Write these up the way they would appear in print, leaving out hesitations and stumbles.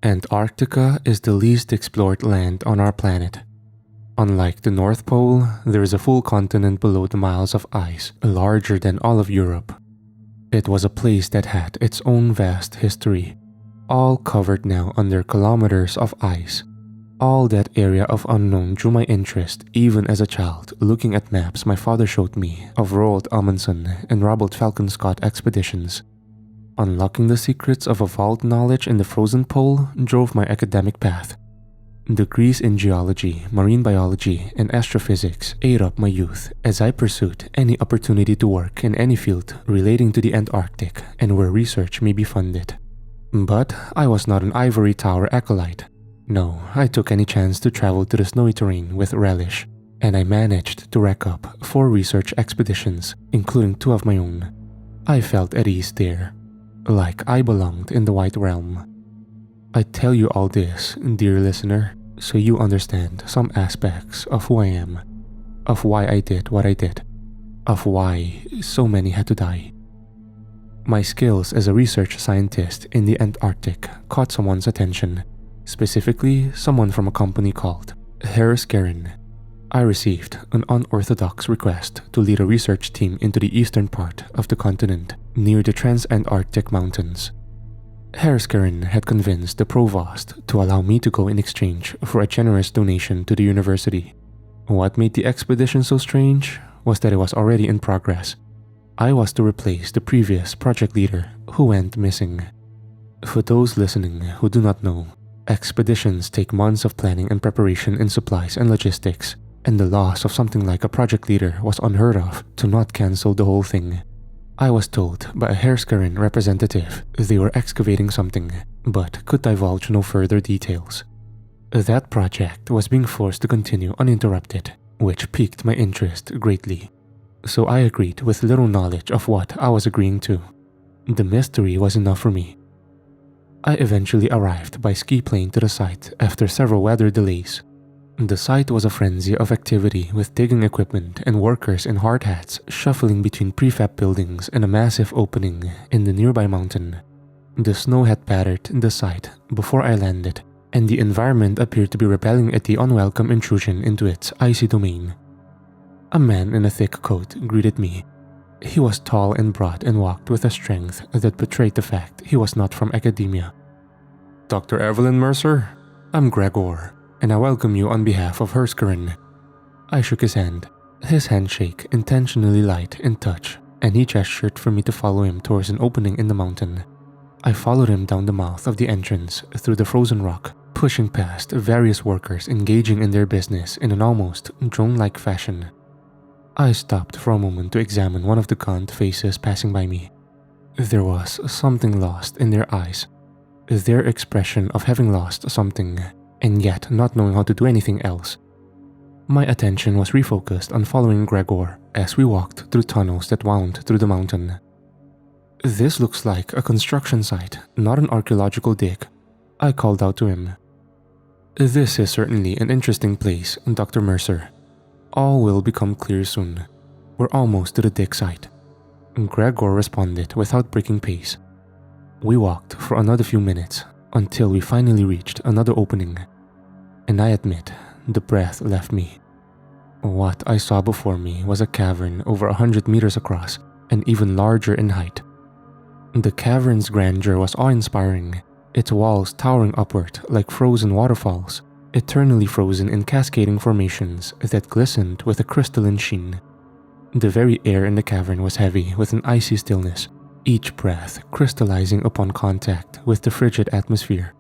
Antarctica is the least explored land on our planet. Unlike the North Pole, there is a full continent below the miles of ice, larger than all of Europe. It was a place that had its own vast history, all covered now under kilometers of ice. All that area of unknown drew my interest even as a child, looking at maps my father showed me of Roald Amundsen and Robert Falcon Scott expeditions. Unlocking the secrets of evolved knowledge in the frozen pole drove my academic path. Degrees in geology, marine biology, and astrophysics ate up my youth as I pursued any opportunity to work in any field relating to the Antarctic and where research may be funded. But I was not an ivory tower acolyte. No, I took any chance to travel to the snowy terrain with relish, and I managed to rack up 4 research expeditions, including 2 of my own. I felt at ease there, like I belonged in the White Realm. I tell you all this, dear listener, so you understand some aspects of who I am, of why I did what I did, of why so many had to die. My skills as a research scientist in the Antarctic caught someone's attention, specifically someone from a company called Esquire. I received an unorthodox request to lead a research team into the eastern part of the continent near the Trans-Antarctic Mountains. Esquire had convinced the provost to allow me to go in exchange for a generous donation to the university. What made the expedition so strange was that it was already in progress. I was to replace the previous project leader who went missing. For those listening who do not know, expeditions take months of planning and preparation in supplies and logistics, and the loss of something like a project leader was unheard of to not cancel the whole thing. I was told by a Esquire representative they were excavating something, but could divulge no further details. That project was being forced to continue uninterrupted, which piqued my interest greatly. So I agreed with little knowledge of what I was agreeing to. The mystery was enough for me. I eventually arrived by ski plane to the site after several weather delays. The site was a frenzy of activity with digging equipment and workers in hard hats shuffling between prefab buildings and a massive opening in the nearby mountain. The snow had pattered the site before I landed, and the environment appeared to be rebelling at the unwelcome intrusion into its icy domain. A man in a thick coat greeted me. He was tall and broad and walked with a strength that betrayed the fact he was not from academia. "Dr. Evelyn Mercer, I'm Gregor, and I welcome you on behalf of Esquire." I shook his hand handshake intentionally light in touch, and he gestured for me to follow him towards an opening in the mountain. I followed him down the mouth of the entrance through the frozen rock, pushing past various workers engaging in their business in an almost drone-like fashion. I stopped for a moment to examine one of the gaunt faces passing by me. There was something lost in their eyes, their expression of having lost something, and yet not knowing how to do anything else. My attention was refocused on following Gregor as we walked through tunnels that wound through the mountain. "This looks like a construction site, not an archaeological dig," I called out to him. "This is certainly an interesting place, Dr. Mercer. All will become clear soon. We're almost to the dig site." Gregor responded without breaking pace. We walked for another few minutes until we finally reached another opening, and I admit, the breath left me. What I saw before me was a cavern over 100 meters across and even larger in height. The cavern's grandeur was awe-inspiring, its walls towering upward like frozen waterfalls, eternally frozen in cascading formations that glistened with a crystalline sheen. The very air in the cavern was heavy with an icy stillness, each breath crystallizing upon contact with the frigid atmosphere.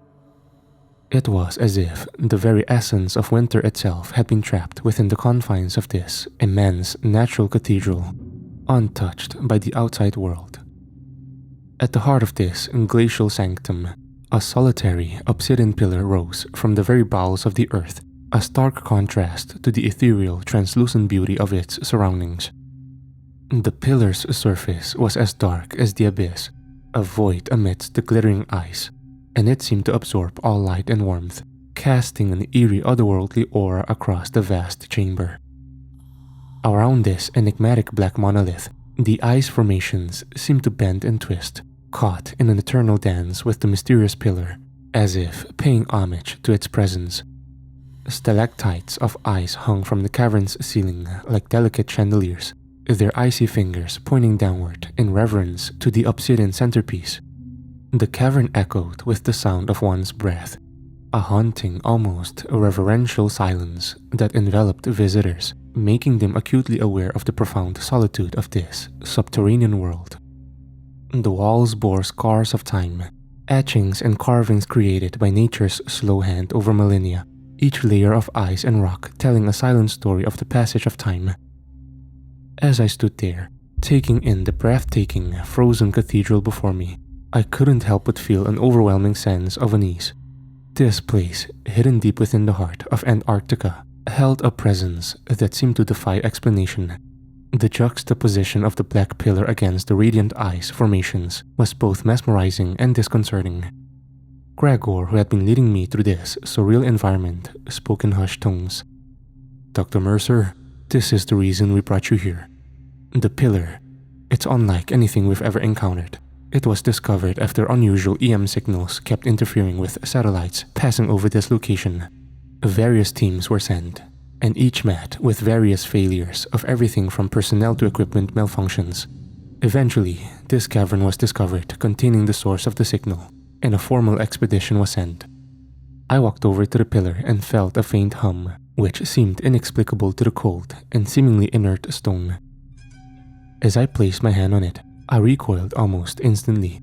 It was as if the very essence of winter itself had been trapped within the confines of this immense natural cathedral, untouched by the outside world. At the heart of this glacial sanctum, a solitary obsidian pillar rose from the very bowels of the earth, a stark contrast to the ethereal, translucent beauty of its surroundings. The pillar's surface was as dark as the abyss, a void amidst the glittering ice, and it seemed to absorb all light and warmth, casting an eerie otherworldly aura across the vast chamber. Around this enigmatic black monolith, the ice formations seemed to bend and twist, caught in an eternal dance with the mysterious pillar, as if paying homage to its presence. Stalactites of ice hung from the cavern's ceiling like delicate chandeliers, their icy fingers pointing downward in reverence to the obsidian centerpiece. The cavern echoed with the sound of one's breath, a haunting, almost reverential silence that enveloped visitors, making them acutely aware of the profound solitude of this subterranean world. The walls bore scars of time, etchings and carvings created by nature's slow hand over millennia, each layer of ice and rock telling a silent story of the passage of time. As I stood there, taking in the breathtaking, frozen cathedral before me, I couldn't help but feel an overwhelming sense of unease. This place, hidden deep within the heart of Antarctica, held a presence that seemed to defy explanation. The juxtaposition of the black pillar against the radiant ice formations was both mesmerizing and disconcerting. Gregor, who had been leading me through this surreal environment, spoke in hushed tones. "Dr. Mercer, this is the reason we brought you here. The pillar. It's unlike anything we've ever encountered. It was discovered after unusual EM signals kept interfering with satellites passing over this location. Various teams were sent, and each met with various failures of everything from personnel to equipment malfunctions. Eventually, this cavern was discovered containing the source of the signal, and a formal expedition was sent." I walked over to the pillar and felt a faint hum, which seemed inexplicable to the cold and seemingly inert stone. As I placed my hand on it, I recoiled almost instantly.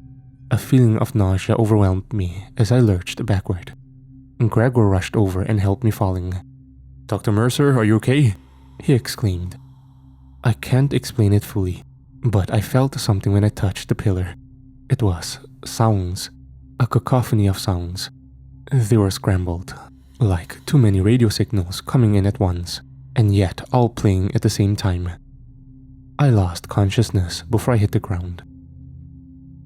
A feeling of nausea overwhelmed me as I lurched backward. Gregor rushed over and helped me falling. "Dr. Mercer, are you okay?" he exclaimed. I can't explain it fully, but I felt something when I touched the pillar. It was sounds, a cacophony of sounds. They were scrambled, like too many radio signals coming in at once, and yet all playing at the same time. I lost consciousness before I hit the ground.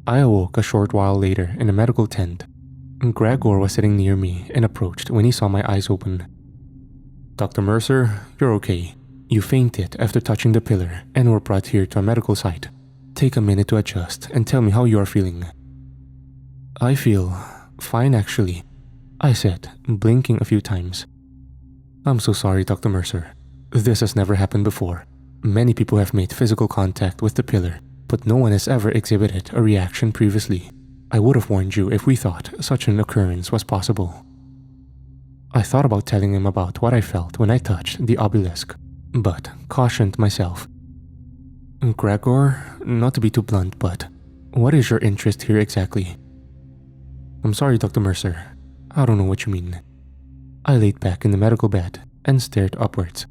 I awoke a short while later in a medical tent. Gregor was sitting near me and approached when he saw my eyes open. "Dr. Mercer, you're okay. You fainted after touching the pillar and were brought here to a medical site. Take a minute to adjust and tell me how you are feeling." "I feel fine actually," I said, blinking a few times. "I'm so sorry, Dr. Mercer. This has never happened before. Many people have made physical contact with the pillar, but no one has ever exhibited a reaction previously. I would have warned you if we thought such an occurrence was possible." I thought about telling him about what I felt when I touched the obelisk, but cautioned myself. "Gregor, not to be too blunt, but what is your interest here exactly?" "I'm sorry, Dr. Mercer. I don't know what you mean." I laid back in the medical bed and stared upwards.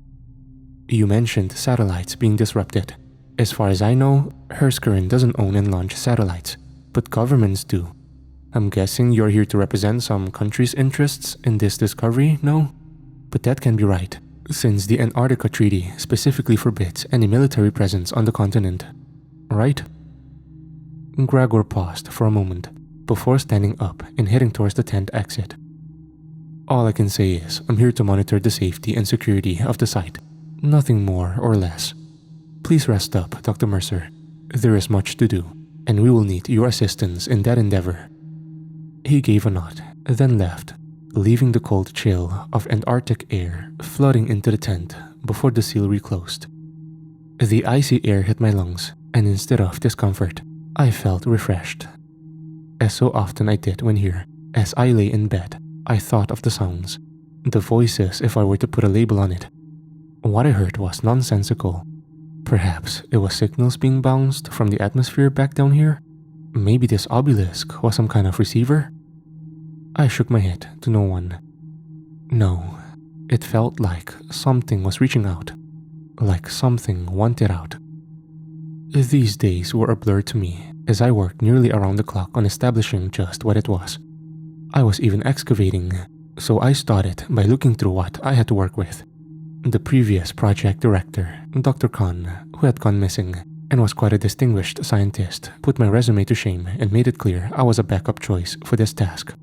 "You mentioned satellites being disrupted. As far as I know, Herskeren doesn't own and launch satellites, but governments do. I'm guessing you're here to represent some country's interests in this discovery, no? But that can be right, since the Antarctica Treaty specifically forbids any military presence on the continent, right?" Gregor paused for a moment before standing up and heading towards the tent exit. "All I can say is I'm here to monitor the safety and security of the site, nothing more or less. Please rest up, Dr. Mercer. There is much to do, and we will need your assistance in that endeavor." He gave a nod, then left, leaving the cold chill of Antarctic air flooding into the tent before the seal reclosed. The icy air hit my lungs, and instead of discomfort, I felt refreshed. As so often I did when here, as I lay in bed, I thought of the sounds, the voices if I were to put a label on it. What I heard was nonsensical. Perhaps it was signals being bounced from the atmosphere back down here? Maybe this obelisk was some kind of receiver? I shook my head to no one. No, it felt like something was reaching out, like something wanted out. These days were a blur to me as I worked nearly around the clock on establishing just what it was. I was even excavating, so I started by looking through what I had to work with. The previous project director, Dr. Khan, who had gone missing and was quite a distinguished scientist, put my resume to shame and made it clear I was a backup choice for this task.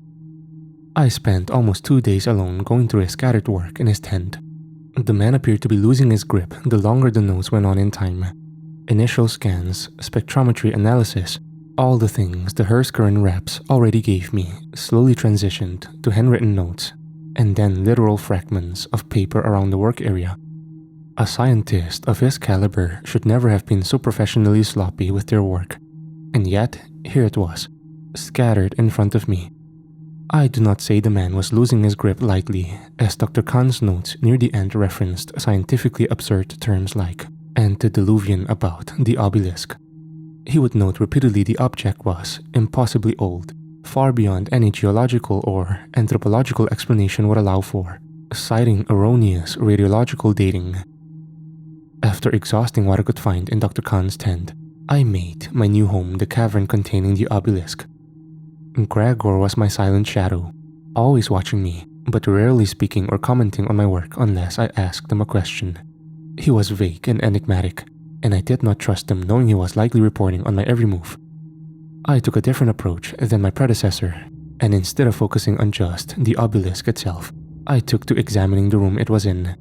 I spent almost 2 days alone going through his scattered work in his tent. The man appeared to be losing his grip the longer the notes went on in time. Initial scans, spectrometry analysis, All the things the Esquire reps already gave me slowly transitioned to handwritten notes and then literal fragments of paper around the work area. A scientist of his caliber should never have been so professionally sloppy with their work, and yet here it was, scattered in front of me. I do not say the man was losing his grip lightly, as Dr. Khan's notes near the end referenced scientifically absurd terms like antediluvian about the obelisk. He would note repeatedly the object was impossibly old, far beyond any geological or anthropological explanation would allow for, citing erroneous radiological dating. After exhausting what I could find in Dr. Khan's tent, I made my new home the cavern containing the obelisk. Gregor was my silent shadow, always watching me, but rarely speaking or commenting on my work unless I asked him a question. He was vague and enigmatic, and I did not trust him knowing he was likely reporting on my every move. I took a different approach than my predecessor, and instead of focusing on just the obelisk itself, I took to examining the room it was in.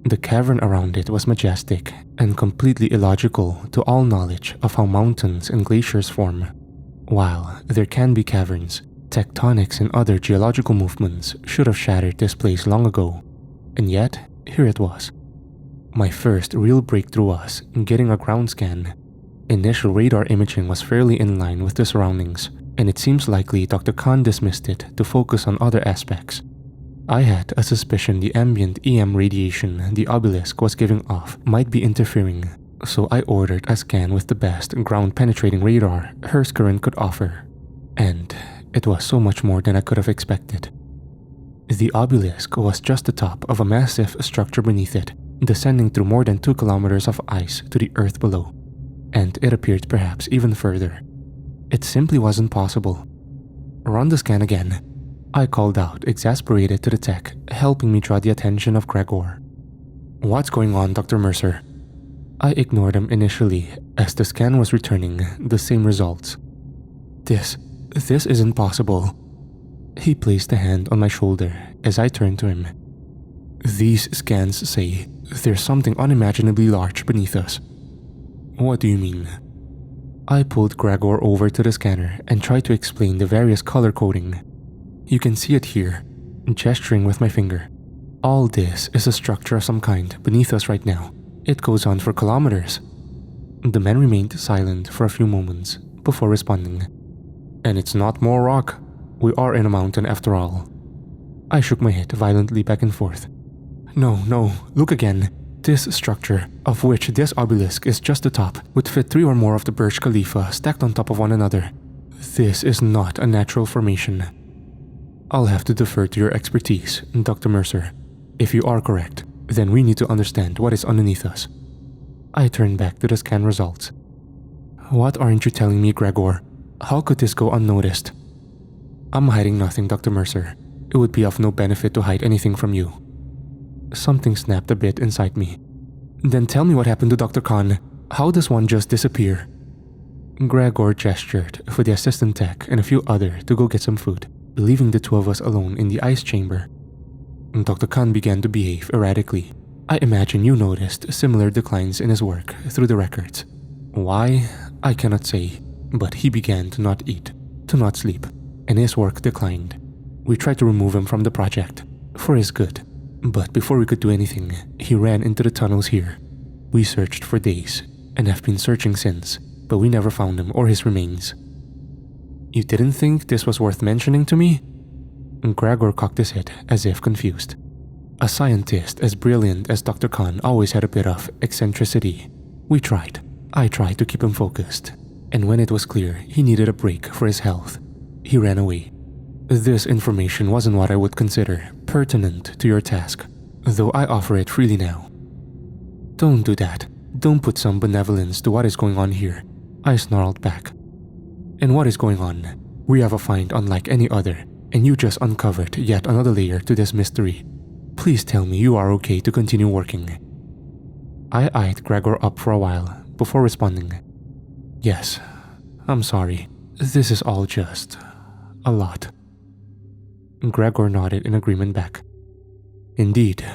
The cavern around it was majestic and completely illogical to all knowledge of how mountains and glaciers form. While there can be caverns, tectonics and other geological movements should have shattered this place long ago, and yet here it was. My first real breakthrough was getting a ground scan. Initial radar imaging was fairly in line with the surroundings, and it seems likely Dr. Khan dismissed it to focus on other aspects. I had a suspicion the ambient EM radiation the obelisk was giving off might be interfering, so I ordered a scan with the best ground-penetrating radar Esquire could offer, and it was so much more than I could have expected. The obelisk was just the top of a massive structure beneath it, descending through more than 2 kilometers of ice to the earth below, and it appeared perhaps even further. It simply wasn't possible. Run the scan again, I called out, exasperated to the tech, helping me draw the attention of Gregor. What's going on, Dr. Mercer? I ignored him initially, as the scan was returning the same results. This isn't possible. He placed a hand on my shoulder as I turned to him. These scans say there's something unimaginably large beneath us. What do you mean? I pulled Gregor over to the scanner and tried to explain the various color coding. You can see it here, gesturing with my finger. All this is a structure of some kind beneath us right now. It goes on for kilometers. The man remained silent for a few moments before responding. And it's not more rock. We are in a mountain after all. I shook my head violently back and forth. No, look again. This structure, of which this obelisk is just the top, would fit 3 or more of the Burj Khalifa stacked on top of one another. This is not a natural formation. I'll have to defer to your expertise, Dr. Mercer. If you are correct, then we need to understand what is underneath us. I turned back to the scan results. What aren't you telling me, Gregor? How could this go unnoticed? I'm hiding nothing, Dr. Mercer. It would be of no benefit to hide anything from you. Something snapped a bit inside me. Then tell me what happened to Dr. Khan. How does one just disappear? Gregor gestured for the assistant tech and a few others to go get some food, leaving the 2 of us alone in the ice chamber. Dr. Khan began to behave erratically. I imagine you noticed similar declines in his work through the records. Why? I cannot say, but he began to not eat, to not sleep, and his work declined. We tried to remove him from the project, for his good, but before we could do anything, he ran into the tunnels here. We searched for days, and have been searching since, but we never found him or his remains. You didn't think this was worth mentioning to me? Gregor cocked his head as if confused. A scientist as brilliant as Dr. Khan always had a bit of eccentricity. I tried to keep him focused, and when it was clear he needed a break for his health, he ran away. This information wasn't what I would consider pertinent to your task, though I offer it freely now. Don't do that. Don't put some benevolence to what is going on here, I snarled back. And what is going on? We have a find unlike any other, and you just uncovered yet another layer to this mystery. Please tell me you are okay to continue working. I eyed Gregor up for a while before responding. Yes, I'm sorry. This is all just a lot. Gregor nodded in agreement back. Indeed.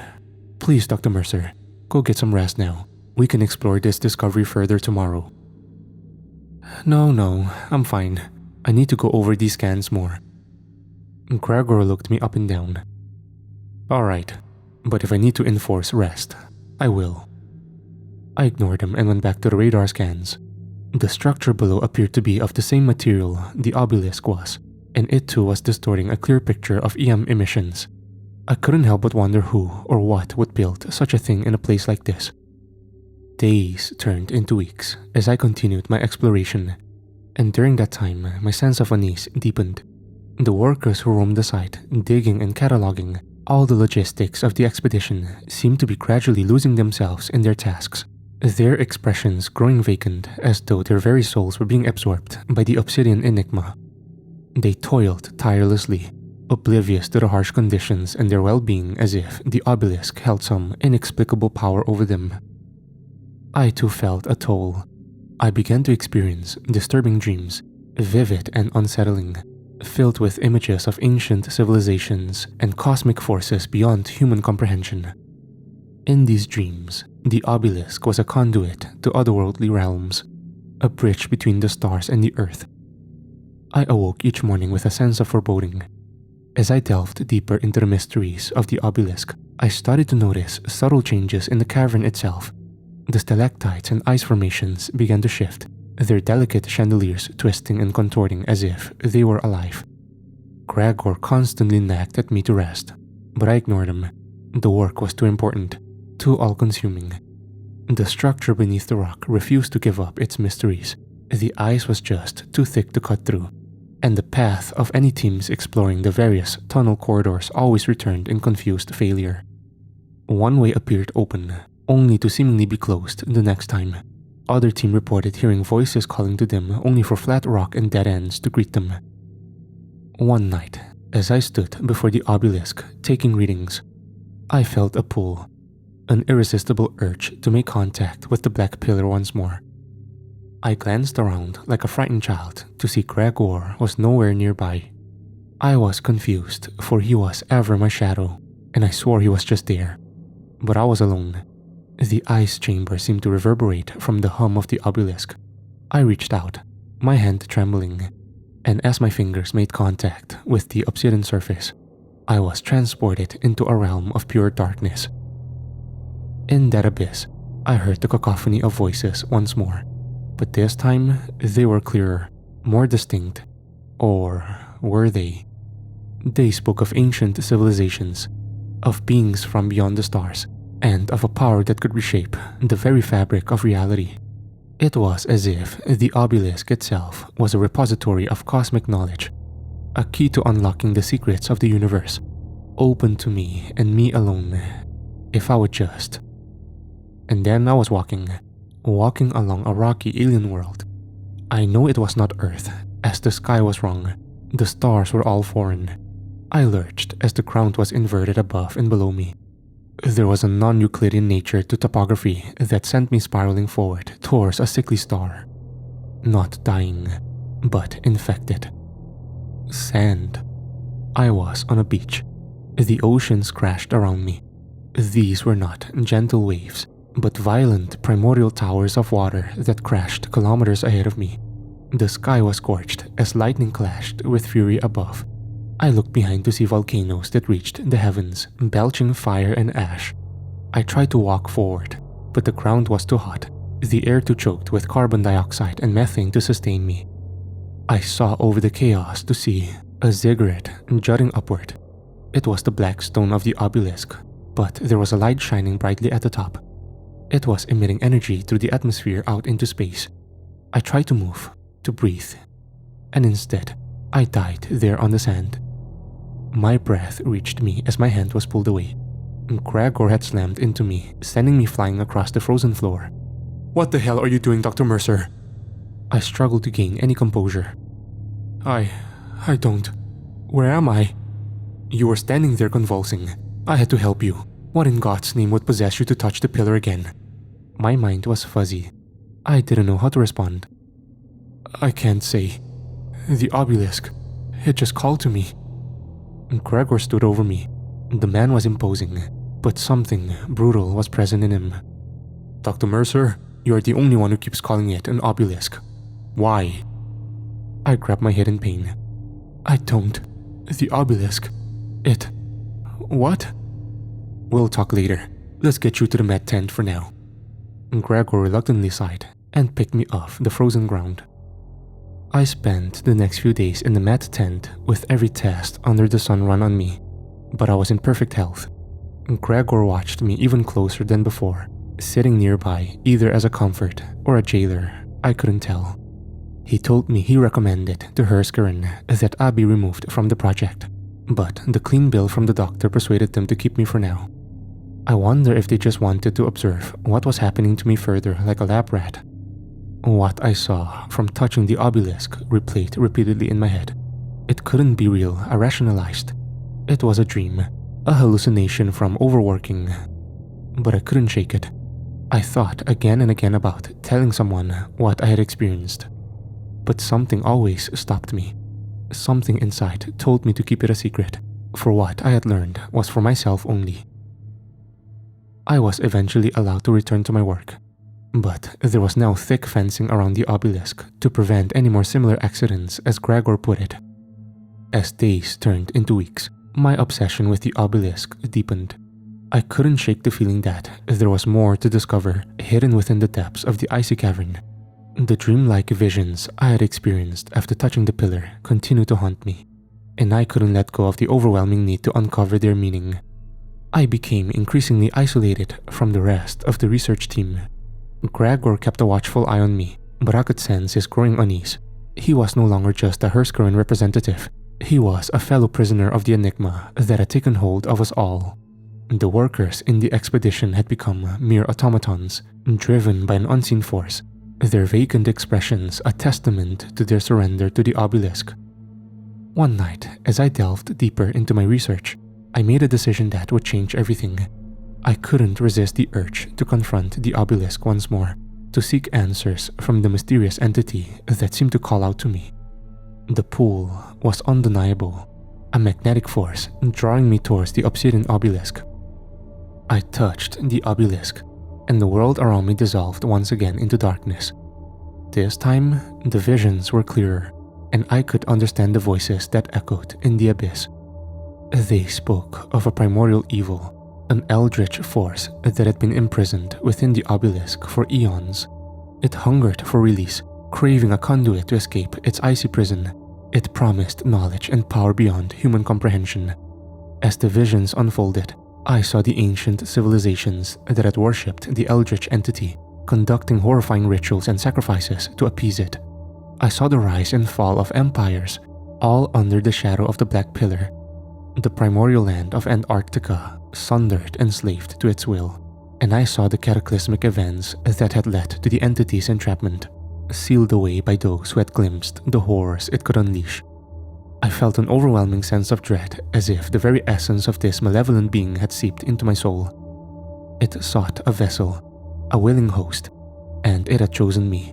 Please, Dr. Mercer, go get some rest now. We can explore this discovery further tomorrow. No, I'm fine. I need to go over these scans more. Gregor looked me up and down. Alright, but if I need to enforce rest, I will. I ignored him and went back to the radar scans. The structure below appeared to be of the same material the obelisk was, and it too was distorting a clear picture of EM emissions. I couldn't help but wonder who or what would build such a thing in a place like this. Days turned into weeks as I continued my exploration, and during that time my sense of unease deepened. The workers who roamed the site, digging and cataloging all the logistics of the expedition, seemed to be gradually losing themselves in their tasks, their expressions growing vacant as though their very souls were being absorbed by the obsidian enigma. They toiled tirelessly, oblivious to the harsh conditions and their well-being, as if the obelisk held some inexplicable power over them. I too felt a toll. I began to experience disturbing dreams, vivid and unsettling, filled with images of ancient civilizations and cosmic forces beyond human comprehension. In these dreams, the obelisk was a conduit to otherworldly realms, a bridge between the stars and the earth. I awoke each morning with a sense of foreboding. As I delved deeper into the mysteries of the obelisk, I started to notice subtle changes in the cavern itself. The stalactites and ice formations began to shift, their delicate chandeliers twisting and contorting as if they were alive. Gregor constantly nagged at me to rest, but I ignored him. The work was too important, too all-consuming. The structure beneath the rock refused to give up its mysteries. The ice was just too thick to cut through, and the path of any teams exploring the various tunnel corridors always returned in confused failure. One way appeared open, only to seemingly be closed the next time. Other team reported hearing voices calling to them only for flat rock and dead ends to greet them. One night, as I stood before the obelisk taking readings, I felt a pull, an irresistible urge to make contact with the black pillar once more. I glanced around like a frightened child to see Gregor was nowhere nearby. I was confused, for he was ever my shadow, and I swore he was just there. But I was alone. The ice chamber seemed to reverberate from the hum of the obelisk. I reached out, my hand trembling, and as my fingers made contact with the obsidian surface, I was transported into a realm of pure darkness. In that abyss, I heard the cacophony of voices once more, but this time they were clearer, more distinct. Or were they? They spoke of ancient civilizations, of beings from beyond the stars, and of a power that could reshape the very fabric of reality. It was as if the obelisk itself was a repository of cosmic knowledge, a key to unlocking the secrets of the universe, open to me and me alone, if I would just. And then I was walking along a rocky alien world. I know it was not Earth, as the sky was wrong, the stars were all foreign. I lurched as the ground was inverted above and below me. There was a non-Euclidean nature to topography that sent me spiraling forward towards a sickly star. Not dying, but infected. Sand. I was on a beach. The oceans crashed around me. These were not gentle waves, but violent primordial towers of water that crashed kilometers ahead of me. The sky was scorched as lightning clashed with fury above. I looked behind to see volcanoes that reached the heavens, belching fire and ash. I tried to walk forward, but the ground was too hot, the air too choked with carbon dioxide and methane to sustain me. I saw over the chaos to see a ziggurat jutting upward. It was the black stone of the obelisk, but there was a light shining brightly at the top. It was emitting energy through the atmosphere out into space. I tried to move, to breathe, and instead, I died there on the sand. My breath reached me as my hand was pulled away. Gregor had slammed into me, sending me flying across the frozen floor. "What the hell are you doing, Dr. Mercer?" I struggled to gain any composure. I don't. Where am I? You were standing there convulsing. I had to help you. What in God's name would possess you to touch the pillar again? My mind was fuzzy. I didn't know how to respond. I can't say. The obelisk. It just called to me. Gregor stood over me. The man was imposing, but something brutal was present in him. "Dr. Mercer, you are the only one who keeps calling it an obelisk. Why? I grabbed my head in pain. I don't. The obelisk. It. What? We'll talk later. Let's get you to the med tent for now. Gregor reluctantly sighed and picked me off the frozen ground. I spent the next few days in the med tent with every test under the sun run on me, but I was in perfect health. Gregor watched me even closer than before, sitting nearby either as a comfort or a jailer, I couldn't tell. He told me he recommended to Esquire that I be removed from the project, but the clean bill from the doctor persuaded them to keep me for now. I wonder if they just wanted to observe what was happening to me further like a lab rat. What I saw from touching the obelisk replayed repeatedly in my head. It couldn't be real, I rationalized. It was a dream, a hallucination from overworking. But I couldn't shake it. I thought again and again about telling someone what I had experienced. But something always stopped me. Something inside told me to keep it a secret, for what I had learned was for myself only. I was eventually allowed to return to my work, but there was now thick fencing around the obelisk to prevent any more similar accidents, as Gregor put it. As days turned into weeks, my obsession with the obelisk deepened. I couldn't shake the feeling that there was more to discover hidden within the depths of the icy cavern. The dreamlike visions I had experienced after touching the pillar continued to haunt me, and I couldn't let go of the overwhelming need to uncover their meaning. I became increasingly isolated from the rest of the research team. Gregor kept a watchful eye on me, but I could sense his growing unease. He was no longer just a Esquire representative. He was a fellow prisoner of the enigma that had taken hold of us all. The workers in the expedition had become mere automatons, driven by an unseen force, their vacant expressions a testament to their surrender to the obelisk. One night, as I delved deeper into my research, I made a decision that would change everything. I couldn't resist the urge to confront the obelisk once more, to seek answers from the mysterious entity that seemed to call out to me. The pull was undeniable, a magnetic force drawing me towards the obsidian obelisk. I touched the obelisk, and the world around me dissolved once again into darkness. This time, the visions were clearer, and I could understand the voices that echoed in the abyss. They spoke of a primordial evil, an eldritch force that had been imprisoned within the obelisk for eons. It hungered for release, craving a conduit to escape its icy prison. It promised knowledge and power beyond human comprehension. As the visions unfolded, I saw the ancient civilizations that had worshipped the eldritch entity, conducting horrifying rituals and sacrifices to appease it. I saw the rise and fall of empires, all under the shadow of the Black Pillar. The primordial land of Antarctica sundered and enslaved to its will, and I saw the cataclysmic events that had led to the entity's entrapment, sealed away by those who had glimpsed the horrors it could unleash. I felt an overwhelming sense of dread, as if the very essence of this malevolent being had seeped into my soul. It sought a vessel, a willing host, and it had chosen me.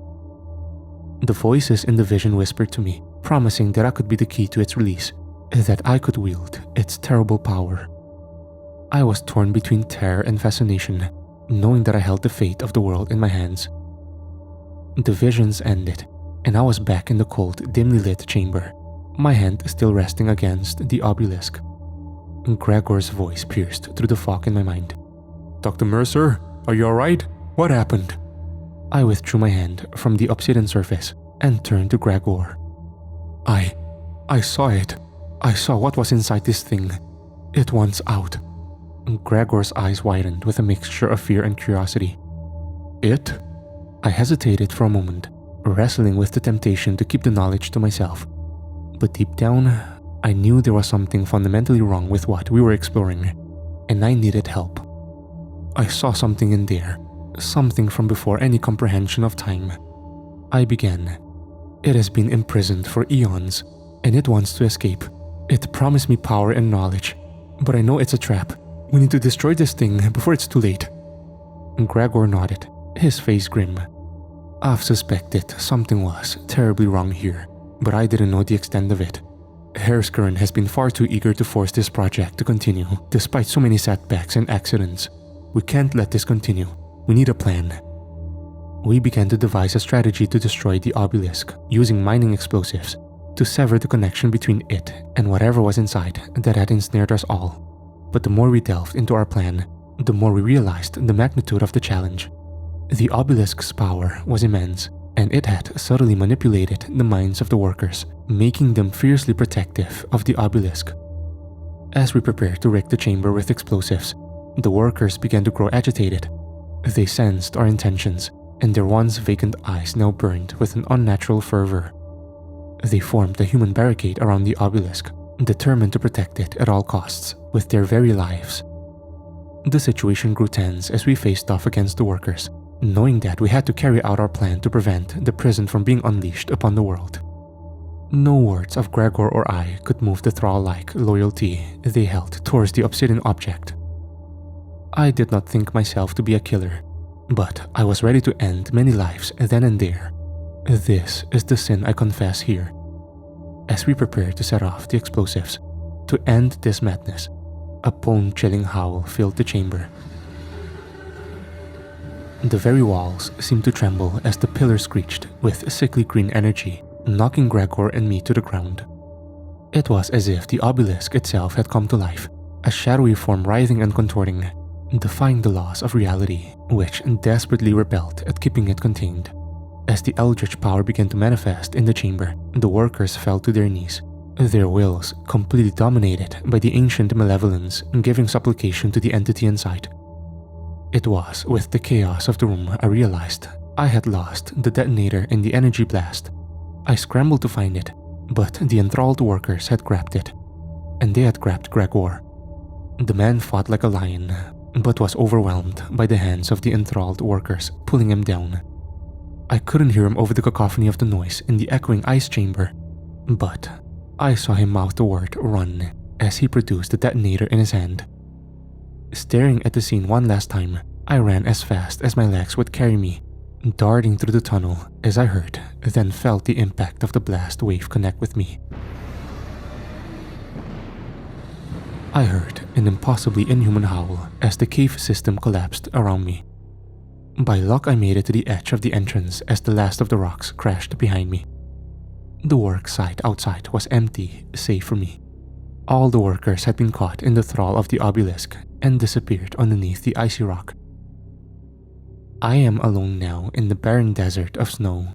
The voices in the vision whispered to me, promising that I could be the key to its release, that I could wield its terrible power. I was torn between terror and fascination, knowing that I held the fate of the world in my hands. The visions ended, and I was back in the cold, dimly lit chamber, my hand still resting against the obelisk. Gregor's voice pierced through the fog in my mind. "Dr. Mercer, are you alright? What happened?" I withdrew my hand from the obsidian surface and turned to Gregor. I saw it. I saw what was inside this thing. It wants out." Gregor's eyes widened with a mixture of fear and curiosity. "It?" I hesitated for a moment, wrestling with the temptation to keep the knowledge to myself. But deep down, I knew there was something fundamentally wrong with what we were exploring, and I needed help. I saw something in there, something from before any comprehension of time. I began. "It has been imprisoned for eons, and it wants to escape. It promised me power and knowledge, but I know it's a trap. We need to destroy this thing before it's too late." Gregor nodded, his face grim. I've suspected something was terribly wrong here, but I didn't know the extent of it. Esquire has been far too eager to force this project to continue, despite so many setbacks and accidents. We can't let this continue. We need a plan. We began to devise a strategy to destroy the obelisk using mining explosives to sever the connection between it and whatever was inside that had ensnared us all. But the more we delved into our plan, the more we realized the magnitude of the challenge. The obelisk's power was immense, and it had subtly manipulated the minds of the workers, making them fiercely protective of the obelisk. As we prepared to rig the chamber with explosives, the workers began to grow agitated. They sensed our intentions, and their once vacant eyes now burned with an unnatural fervor. They formed a human barricade around the obelisk, determined to protect it at all costs with their very lives. The situation grew tense as we faced off against the workers, knowing that we had to carry out our plan to prevent the prison from being unleashed upon the world. No words of Gregor or I could move the thrall-like loyalty they held towards the obsidian object. I did not think myself to be a killer, but I was ready to end many lives then and there. This is the sin I confess here. As we prepared to set off the explosives, to end this madness, a bone-chilling howl filled the chamber. The very walls seemed to tremble as the pillars screeched with sickly green energy, knocking Gregor and me to the ground. It was as if the obelisk itself had come to life, a shadowy form writhing and contorting, defying the laws of reality, which desperately rebelled at keeping it contained. As the eldritch power began to manifest in the chamber, the workers fell to their knees, their wills completely dominated by the ancient malevolence giving supplication to the entity inside. It was with the chaos of the room I realized I had lost the detonator in the energy blast. I scrambled to find it, but the enthralled workers had grabbed it, and they had grabbed Gregor. The man fought like a lion, but was overwhelmed by the hands of the enthralled workers pulling him down. I couldn't hear him over the cacophony of the noise in the echoing ice chamber, but I saw him mouth the word "run" as he produced the detonator in his hand. Staring at the scene one last time, I ran as fast as my legs would carry me, darting through the tunnel as I heard, then felt the impact of the blast wave connect with me. I heard an impossibly inhuman howl as the cave system collapsed around me. By luck, I made it to the edge of the entrance as the last of the rocks crashed behind me. The work site outside was empty, save for me. All the workers had been caught in the thrall of the obelisk and disappeared underneath the icy rock. I am alone now in the barren desert of snow.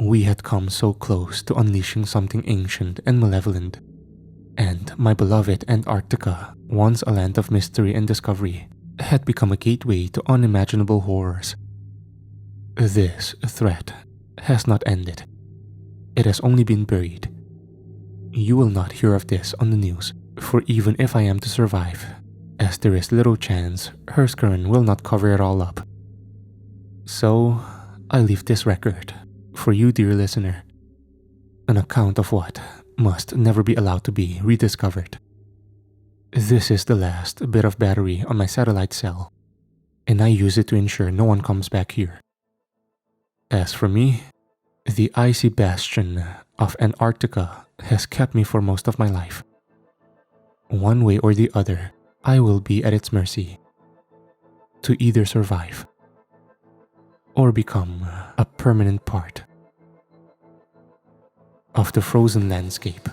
We had come so close to unleashing something ancient and malevolent, and my beloved Antarctica, once a land of mystery and discovery, had become a gateway to unimaginable horrors. This threat has not ended. It has only been buried. You will not hear of this on the news, for even if I am to survive, as there is little chance Esquire will not cover it all up. So, I leave this record for you, dear listener, an account of what must never be allowed to be rediscovered. This is the last bit of battery on my satellite cell, and I use it to ensure no one comes back here. As for me, the icy bastion of Antarctica has kept me for most of my life. One way or the other, I will be at its mercy, to either survive or become a permanent part of the frozen landscape.